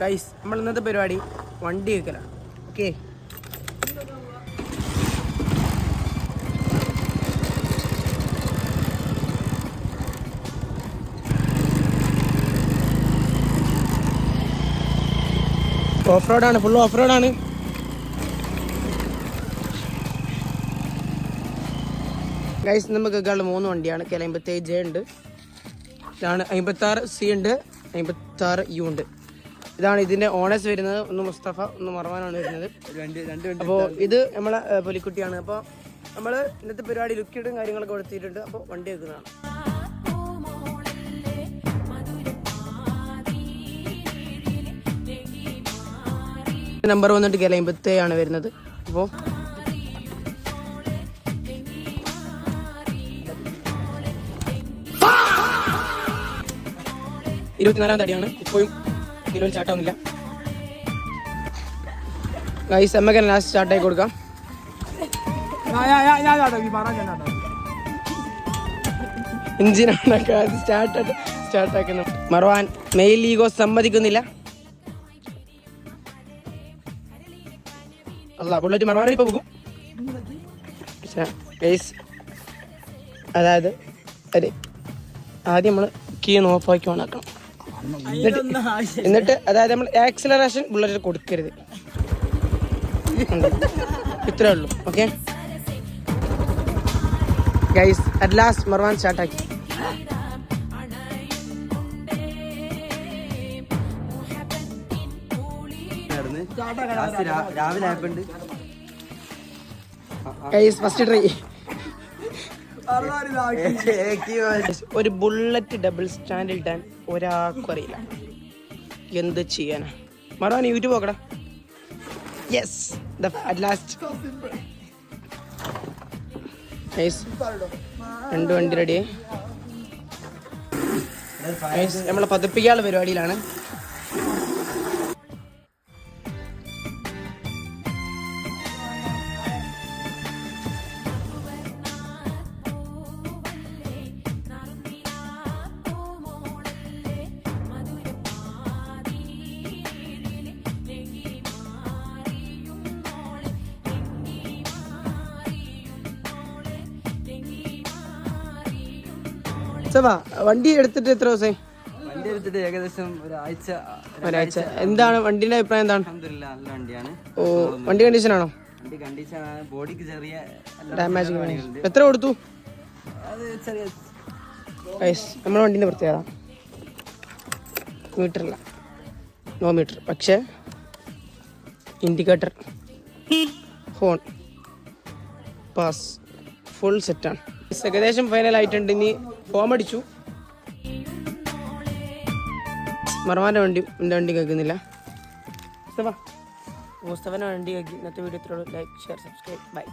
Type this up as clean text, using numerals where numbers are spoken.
Guys നമ്മൾ ഇന്നത്തെ പരിപാടി വണ്ടി വെക്കലാണ്. ഓക്കെ, ഓഫ് റോഡാണ്, ഫുൾ ഓഫ് റോഡാണ്. ഗൈസ് നമുക്ക് കേൾക്കാനുള്ള 3 വണ്ടിയാണ്. KL 57J ഉണ്ട്, ഇതാണ് 56C ഉണ്ട്, 56U ഉണ്ട്. ഇതാണ് ഇതിന്റെ ഓണേഴ്സ് വരുന്നത്. ഒന്ന് മുസ്തഫ, ഒന്ന് മർവാനാണ് വരുന്നത്. അപ്പോൾ ഇത് നമ്മളെ പൊലിക്കുട്ടിയാണ്. അപ്പോൾ നമ്മൾ ഇന്നത്തെ പരിപാടി ലുക്കിടും കാര്യങ്ങളൊക്കെ കൊടുത്തിട്ടുണ്ട്. അപ്പോൾ വണ്ടി വെക്കുന്നതാണ്. നമ്പർ വന്നിട്ട് KL 57 ആണ് വരുന്നത്. അപ്പോൾ 24-ാമത്തെ അടിയാണ്. ഇപ്പോഴും കിലോയിൽ ചാട്ടാവുന്നില്ല. ഗൈസ് നമുക്ക് ലാസ്റ്റ് സ്റ്റാർട്ടായി കൊടുക്കാം. എഞ്ചിനാണ് സ്റ്റാർട്ടാക്കുന്നത്. മർവാൻ മെയിൽ ഈഗോ സമ്മതിക്കുന്നില്ല. അല്ല, ബുള്ളറ്റ് മർവാൻ ഇപ്പൊ പോകും. ഗൈസ് അതായത് ആദ്യം നമ്മൾ കീ ഓഫാക്കി ഓണാക്കണം. എന്നിട്ട് അതായത് നമ്മൾ ആക്സിലറേഷൻ ബുള്ളറ്റിൽ കൊടുക്കരുത്. ഇത്രേ ഉള്ളൂ. Okay guys, at last Marwan സ്റ്റാർട്ടാക്കി. Guys first try. ഒരു ബുള്ളറ്റ് ഡബിൾ സ്റ്റാൻഡിൽ ഇടാൻ ഒരാൾക്കും അറിയില്ല. എന്ത് ചെയ്യാനാ മറവാൻ? യൂട്യൂബ് നോക്കടാ. യെസ്, അറ്റ് ലാസ്റ്റ് രണ്ട് വണ്ടി റെഡിയായി. നമ്മളെ പതിപ്പിക്കാനുള്ള പരിപാടിയിലാണ്. വണ്ടി എടുത്തിട്ട് എത്ര ദിവസമായി? വണ്ടി എടുത്തിട്ട് ഏകദേശം ഒരാഴ്ച. എന്താണ് വണ്ടിന്റെ അഭിപ്രായം? എന്താണ്? നല്ല വണ്ടിയാണ്. ഓ, വണ്ടി കണ്ടീഷൻ ആണോ? വണ്ടി കണ്ടീഷൻ ആണ്. ബോഡിക്ക് ചെറിയ ഡാമേജ്. എത്ര കൊടുത്തു? അത് ചെറിയ നമ്മുടെ വണ്ടിന്റെ പ്രത്യേകത മീറ്ററില്ല, നോ മീറ്റർ. പക്ഷേ ഇൻഡിക്കേറ്റർ, ഹോൺ, പാസ് ഫുൾ സെറ്റാണ്. ഏകദേശം ഫൈനൽ ആയിട്ടുണ്ട്. ഇനി ഫോം അടിച്ചു. മർവാന്റെ വണ്ടി എൻ്റെ വണ്ടി കേൾക്കുന്നില്ല. മുസ്തഫൻ്റെ വണ്ടി കേൾക്കി. ഇന്നത്തെ വീഡിയോ ഇത്രയുള്ളൂ. Like, share, subscribe. ബൈ.